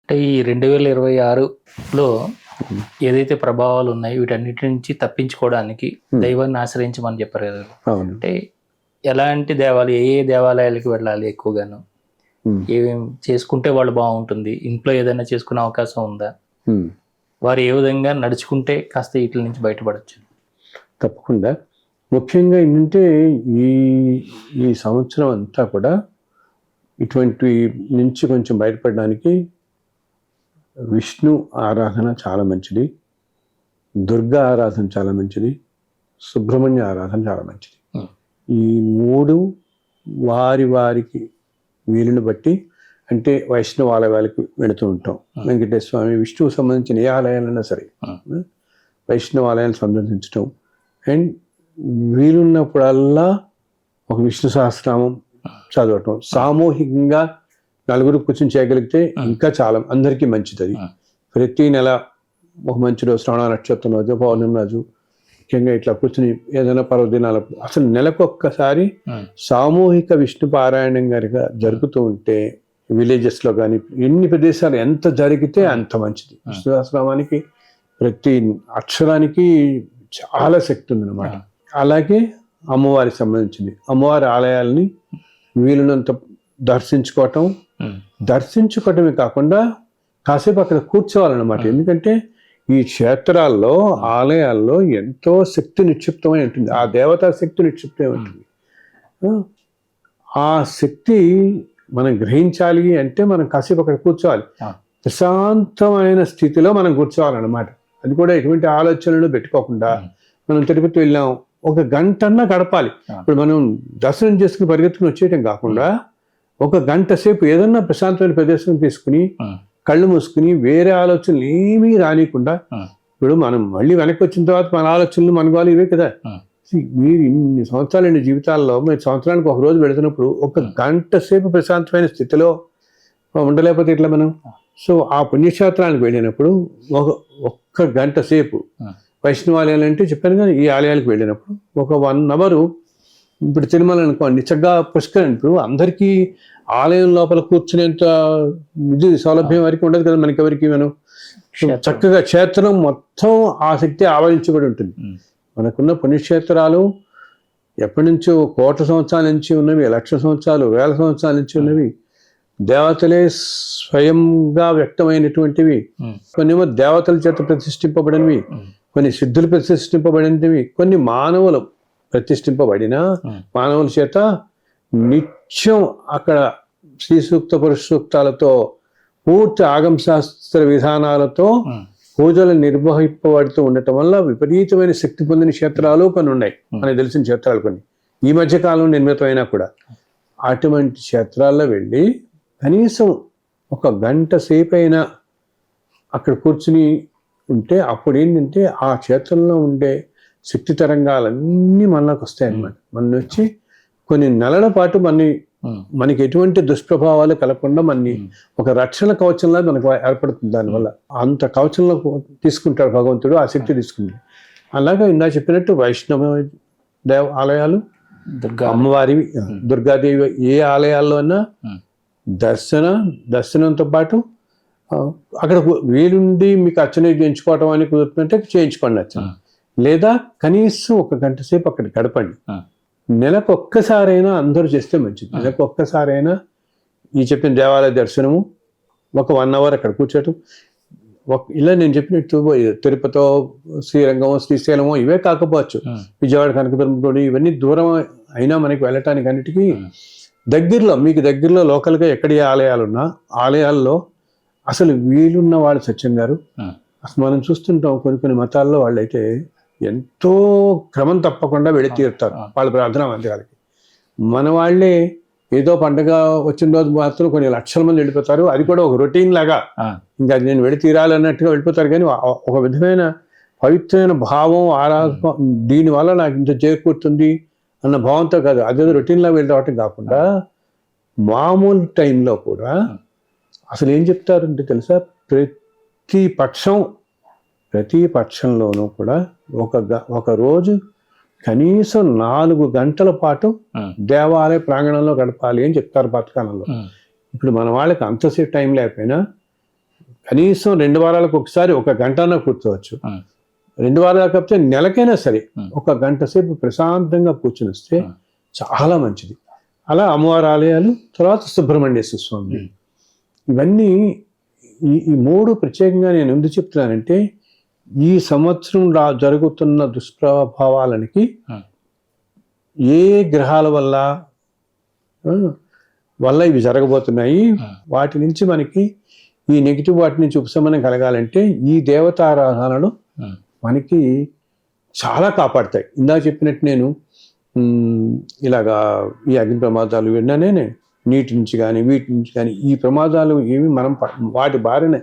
అంటే ఈ 2026లో ఏదైతే ప్రభావాలు ఉన్నాయో వీటన్నిటి నుంచి తప్పించుకోవడానికి దైవాన్ని ఆశ్రయించమని చెప్పారు కదా. అవును. అంటే ఎలాంటి దేవాలయం, ఏ దేవాలయాలకి వెళ్ళాలి ఎక్కువగాను, ఏమేం చేసుకుంటే వాళ్ళు బాగుంటుంది, ఇంట్లో ఏదైనా చేసుకునే అవకాశం ఉందా, వారు ఏ విధంగా నడుచుకుంటే కాస్త వీటి నుంచి బయటపడచ్చు? తప్పకుండా. ముఖ్యంగా ఏంటంటే ఈ ఈ సంవత్సరం అంతా కూడా ఇటువంటి నుంచి కొంచెం బయటపడడానికి విష్ణు ఆరాధన చాలా మంచిది, దుర్గా ఆరాధన చాలా మంచిది, సుబ్రహ్మణ్య ఆరాధన చాలా మంచిది. ఈ మూడు వారికి వీలుని బట్టి, అంటే వైష్ణవ ఆలయాలకు వెళుతూ ఉంటాం. వెంకటేశ్వర స్వామి, విష్ణువుకు సంబంధించిన ఏ ఆలయాలైనా సరే వైష్ణవ ఆలయాన్ని సందర్శించడం, అండ్ వీలున్నప్పుడల్లా ఒక విష్ణు సహస్రనామం చదవటం, సామూహికంగా నలుగురు కూర్చొని చేయగలిగితే ఇంకా చాలా అందరికీ మంచిది. అది ప్రతి నెల ఒక మంచి రోజు, శ్రవణ నక్షత్రం రోజు, పౌర్ణమి రోజు, ముఖ్యంగా ఇట్లా కూర్చుని ఏదైనా పర్వదినాల అసలు నెలకు ఒక్కసారి సామూహిక విష్ణు పారాయణం గారిగా జరుగుతూ ఉంటే విలేజెస్లో కానీ ఎన్ని ప్రదేశాలు ఎంత జరిగితే అంత మంచిది. విష్ణు సహస్రనామానికి ప్రతి అక్షరానికి చాలా శక్తి ఉందన్నమాట. అలాగే అమ్మవారికి సంబంధించింది, అమ్మవారి ఆలయాల్ని వీలునంత దర్శించుకోవటమే కాకుండా కాసేపు అక్కడ కూర్చోవాలన్నమాట. ఎందుకంటే ఈ క్షేత్రాల్లో, ఆలయాల్లో ఎంతో శక్తి నిక్షిప్తమై ఉంటుంది, ఆ దేవతా శక్తి నిక్షిప్తమై ఉంటుంది. ఆ శక్తి మనం గ్రహించాలి అంటే మనం కాసేపు అక్కడ కూర్చోవాలి, ప్రశాంతమైన స్థితిలో మనం కూర్చోవాలన్నమాట. అది కూడా ఎటువంటి ఆలోచనలు పెట్టుకోకుండా, మనం తిరుపతి వెళ్ళాం, ఒక గంటన్నా గడపాలి. ఇప్పుడు మనం దర్శనం చేసుకుని పరిగెత్తుకుని వచ్చేయటం కాకుండా ఒక గంట సేపు ఏదన్నా ప్రశాంతమైన ప్రదేశం తీసుకుని కళ్ళు మూసుకుని వేరే ఆలోచనలు ఏమీ రానికుండా, ఇప్పుడు మనం మళ్ళీ వెనక్కి వచ్చిన తర్వాత మన ఆలోచనలు మన గోలు ఇవే కదా. మీరు ఇన్ని సంవత్సరాలు జీవితాల్లో మీరు సంవత్సరానికి ఒక రోజు పెడుతున్నప్పుడు ఒక గంట సేపు ప్రశాంతమైన స్థితిలో ఉండలేకపోతే ఇట్లా మనం. సో ఆ పుణ్యక్షేత్రానికి వెళ్ళినప్పుడు ఒక్క గంట సేపు, వైష్ణవాలయాలు అంటే చెప్పాను కదా, ఈ ఆలయాలకు వెళ్ళినప్పుడు ఒక 1 అవర్, ఇప్పుడు తిరుమల అనుకోండి, చక్కగా పుష్కరం. ఇప్పుడు అందరికీ ఆలయం లోపల కూర్చునేంత ఇది సౌలభ్యం వరకు ఉండదు కదా మనకెవరికి. మనం చక్కగా క్షేత్రం మొత్తం ఆ శక్తి ఆవరించబడి ఉంటుంది. మనకున్న పుణ్యక్షేత్రాలు ఎప్పటి నుంచో కోట్ల సంవత్సరాల నుంచి ఉన్నవి, లక్షల సంవత్సరాలు, వేల సంవత్సరాల నుంచి ఉన్నవి, దేవతలే స్వయంగా వ్యక్తమైనటువంటివి, కొన్నేమో దేవతల చేత ప్రతిష్ఠింపబడినవి, కొన్ని సిద్ధులు ప్రతిష్ఠింపబడినవి, కొన్ని మానవులు ప్రతిష్ఠింపబడిన మానవుల చేత నిత్యం అక్కడ శ్రీ సూక్త పురుష సూక్తాలతో పూర్తి ఆగమ శాస్త్ర విధానాలతో పూజలు నిర్వహింపబడుతూ ఉండటం వల్ల విపరీతమైన శక్తి పొందిన క్షేత్రాలు కొన్ని ఉన్నాయి, మనకు తెలిసిన క్షేత్రాలు కొన్ని ఈ మధ్య కాలంలో నిర్మితమైనా కూడా. అటువంటి క్షేత్రాల్లో వెళ్ళి కనీసం ఒక గంట సేపు అయినా అక్కడ కూర్చుని ఉంటే అప్పుడు ఏంటంటే ఆ క్షేత్రంలో ఉండే శక్తి తరంగాలన్నీ మనలోకి వస్తాయి అన్నమాట. మన వచ్చి కొన్ని నెలల పాటు మనకి ఎటువంటి దుష్ప్రభావాలు కలగకుండా ఒక రక్షణ కవచంలా మనకు ఏర్పడుతుంది. దానివల్ల అంత కవచంలో తీసుకుంటాడు భగవంతుడు, ఆ శక్తి తీసుకుంటాడు. అలాగా ఇందా చెప్పినట్టు వైష్ణవ ఆలయాలు, అమ్మవారివి, దుర్గాదేవి ఏ ఆలయాల్లో అన్నా దర్శనంతో పాటు అక్కడ వీలుండి మీకు అర్చన చేయించుకోవటం అని కుదురుతుందంటే చేయించుకోండి అర్చన, లేదా కనీసం ఒక గంట సేపు అక్కడ గడపండి. నెలకు ఒక్కసారైనా అందరూ చేస్తే మంచిది. నెలకు ఒక్కసారైనా ఈ చెప్పిన దేవాలయ దర్శనము, ఒక 1 అవర్ అక్కడ కూర్చోటం. ఇలా నేను చెప్పినట్టు తిరుపతో, శ్రీరంగమో, శ్రీశైలమో ఇవే కాకపోవచ్చు, విజయవాడ కనకదుర్గం గుడి, ఇవన్నీ దూరం అయినా మనకి వెళ్ళటానికి అన్నిటికీ మీకు దగ్గరలో లోకల్గా ఎక్కడ ఆలయాలున్నా ఆలయాల్లో అసలు వీలున్న వాళ్ళు సత్యం గారు, అసలు మనం చూస్తుంటాం కొన్ని మతాల్లో వాళ్ళైతే ఎంతో క్రమం తప్పకుండా వెళ్ళి తీరుతారు వాళ్ళ ప్రార్థన మందిరాలకి. మన వాళ్ళే ఏదో పండుగ వచ్చిన రోజు మాత్రం కొన్ని లక్షల మంది వెళ్ళిపోతారు, అది కూడా ఒక రొటీన్ లాగా, ఇంకా అది నేను వెళ్ళి తీరాలన్నట్టుగా వెళ్ళిపోతారు. కానీ ఒక విధమైన పవిత్రమైన భావం, ఆరాధన, దీనివల్ల నాకు ఇంత చేకూరుతుంది అన్న భావంతో కాదు, అదేదో రొటీన్లా వెళ్ళి రావటం కాకుండా మామూలు టైంలో కూడా అసలు ఏం చెప్తారంటే తెలుసా, ప్రతి పక్షంలోనూ కూడా ఒక రోజు కనీసం 4 గంటల పాటు దేవాలయ ప్రాంగణంలో గడపాలి అని చెప్తారు పథకాలలో. ఇప్పుడు మన వాళ్ళకి అంతసేపు టైం లేకపోయినా కనీసం 2 వారాలకు ఒకసారి 1 గంటన కూర్చోవచ్చు. 2 వారాలు కాకపోతే నెలకైనా సరే 1 గంట సేపు ప్రశాంతంగా కూర్చుని వస్తే చాలా మంచిది. అలా అమ్మవారి ఆలయాలు, తర్వాత సుబ్రహ్మణ్యేశ్వర స్వామి, ఇవన్నీ ఈ 3 ప్రత్యేకంగా నేను ఎందుకు చెప్తున్నానంటే ఈ సంవత్సరం జరుగుతున్న దుష్ప్రభావాలకి ఏ గ్రహాల వల్ల ఇవి జరగబోతున్నాయి, వాటి నుంచి మనకి ఈ నెగిటివ్ వాటి నుంచి ఉపశమనం కలగాలంటే ఈ దేవతారాధనలు మనకి చాలా కాపాడతాయి. ఇందాక చెప్పినట్టు నేను ఇలాగా ఈ అగ్ని ప్రమాదాలు విన్నానే, నీటి నుంచి కానీ వీటి నుంచి కానీ ఈ ప్రమాదాలు ఏమి మనం వాటి బారిన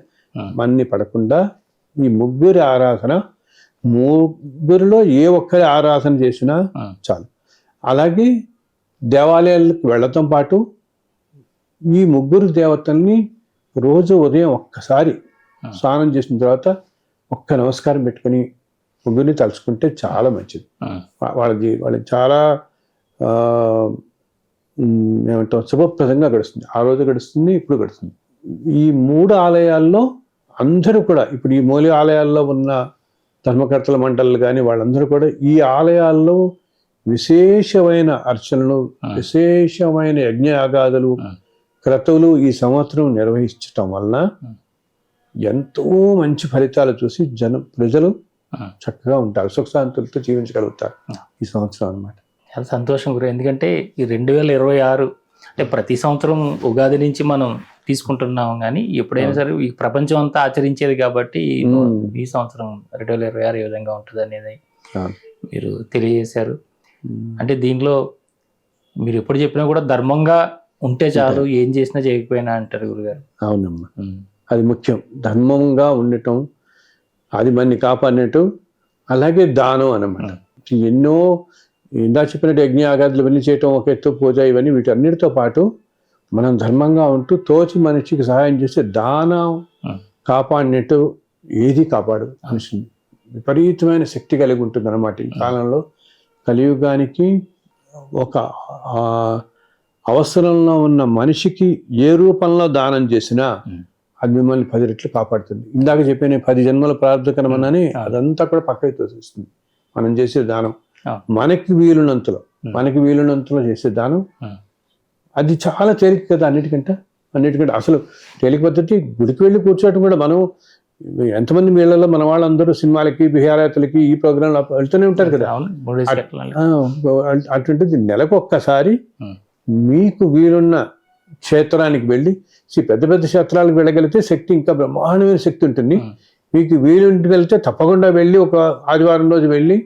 మన్ని పడకుండా ఈ ముగ్గురి ఆరాధన, ముగ్గురిలో ఏ ఒక్కరి ఆరాధన చేసినా చాలు. అలాగే దేవాలయాలకు వెళ్ళటం పాటు ఈ ముగ్గురు దేవతల్ని రోజు ఉదయం ఒక్కసారి స్నానం చేసిన తర్వాత ఒక్క నమస్కారం పెట్టుకుని ముగ్గురిని తలుచుకుంటే చాలా మంచిది. వాళ్ళకి చాలా ఏమంటాం శుభప్రదంగా గడుస్తుంది. ఆ రోజు గడుస్తుంది, ఇప్పుడు గడుస్తుంది. ఈ 3 ఆలయాల్లో అందరూ కూడా, ఇప్పుడు ఈ మూల ఆలయాల్లో ఉన్న ధర్మకర్తల మండళ్ళు కానీ వాళ్ళందరూ కూడా ఈ ఆలయాల్లో విశేషమైన అర్చనలు, విశేషమైన యజ్ఞయాగాదులు, క్రతువులు ఈ సంవత్సరం నిర్వహించటం వలన ఎంతో మంచి ఫలితాలు చూసి ప్రజలు చక్కగా ఉంటారు, సుఖశాంతులతో జీవించగలుగుతారు ఈ సంవత్సరం అన్నమాట. చాలా సంతోషం గురు. ఎందుకంటే ఈ 2026 అంటే ప్రతి సంవత్సరం ఉగాది నుంచి మనం తీసుకుంటున్నాం, కానీ ఎప్పుడైనా సరే ఈ ప్రపంచం అంతా ఆచరించేది కాబట్టి ఈ సంవత్సరం 2026 ఏ విధంగా ఉంటుంది అనేది మీరు తెలియజేశారు. అంటే దీనిలో మీరు ఎప్పుడు చెప్పినా కూడా ధర్మంగా ఉంటే చాలు, ఏం చేసినా చేయకపోయినా అంటారు గురుగారు. అవునమ్మా, అది ముఖ్యం. ధర్మంగా ఉండటం, అది మనని కాపాడినట్టు. అలాగే దానం అన్నమాట. ఎన్నో ఇందా చెప్పినట్టు యజ్ఞయాగాదులు ఇవన్నీ చేయటం ఒక ఎత్తు, పూజ, ఇవన్నీ వీటన్నిటితో పాటు మనం ధర్మంగా ఉంటూ తోచి మనిషికి సహాయం చేస్తే దానం కాపాడినట్టు ఏది కాపాడదు మనిషిని. విపరీతమైన శక్తి కలిగి ఉంటుంది అన్నమాట. ఈ కాలంలో కలియుగానికి ఒక అవసరంలో ఉన్న మనిషికి ఏ రూపంలో దానం చేసినా అది మిమ్మల్ని 10 రెట్లు కాపాడుతుంది. ఇందాక చెప్పిన 10 జన్మల ప్రార్థకరమని అదంతా కూడా పక్కకి తోసేస్తుంది. మనం చేసే దానం మనకి వీలునంతలో చేసే దానం అది చాలా తేలిక కదా. అన్నిటికంటే అసలు తేలిక పద్ధతి గుడికి వెళ్ళి కూర్చోవటం కూడా. మనం ఎంతమంది వీళ్ళలో మన వాళ్ళందరూ సినిమాలకి, విహారయాత్రలకి, ఈ ప్రోగ్రాంలు వెళ్తూనే ఉంటారు కదా. అటువంటిది నెలకు ఒక్కసారి మీకు వీలున్న క్షేత్రానికి వెళ్ళి, పెద్ద పెద్ద క్షేత్రాలకు వెళ్ళగలిగితే శక్తి ఇంకా బ్రహ్మాండమైన శక్తి ఉంటుంది. మీకు వీలుంటి వెళ్తే తప్పకుండా వెళ్ళి ఒక ఆదివారం రోజు వెళ్ళి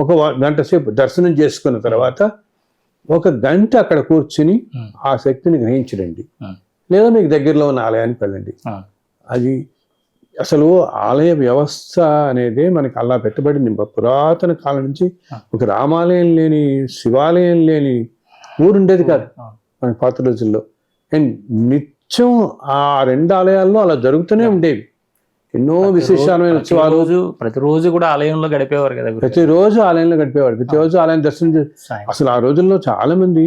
1 గంట సేపు దర్శనం చేసుకున్న తర్వాత 1 గంట అక్కడ కూర్చుని ఆ శక్తిని గ్రహించడండి. లేదా మీకు దగ్గరలో ఉన్న ఆలయానికి వెళ్ళండి. అది అసలు ఆలయ వ్యవస్థ అనేది మనకి అలా పెట్టబడింది. పురాతన కాలం నుంచి ఒక రామాలయం లేని, శివాలయం లేని ఊరుండేది కాదు మన పాత రోజుల్లో. అండ్ నిత్యం ఆ 2 ఆలయాల్లో అలా జరుగుతూనే ఉండేవి. ఎన్నో విశేషమైన ఉత్సవాలు. ప్రతిరోజు కూడా ఆలయంలో గడిపేవారు కదా. ప్రతిరోజు ఆలయంలో గడిపేవాడు. ప్రతిరోజు ఆలయం దర్శనం అసలు ఆ రోజుల్లో చాలా మంది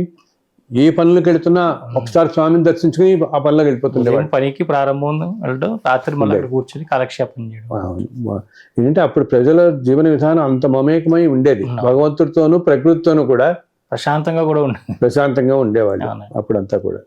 ఏ పనులకు వెళుతున్నా ఒకసారి స్వామిని దర్శించుకుని ఆ పనులకు వెళ్ళిపోతుండేవాడు. పనికి ప్రారంభం వెళ్ళడం, రాత్రి మళ్ళీ కూర్చొని కాలక్షేపం చేయడం. ఏంటంటే అప్పుడు ప్రజల జీవన విధానం అంత మమేకమై ఉండేది. భగవంతుడితోనూ ప్రకృతితోనూ కూడా ప్రశాంతంగా ఉండేవాళ్ళు అప్పుడంతా కూడా.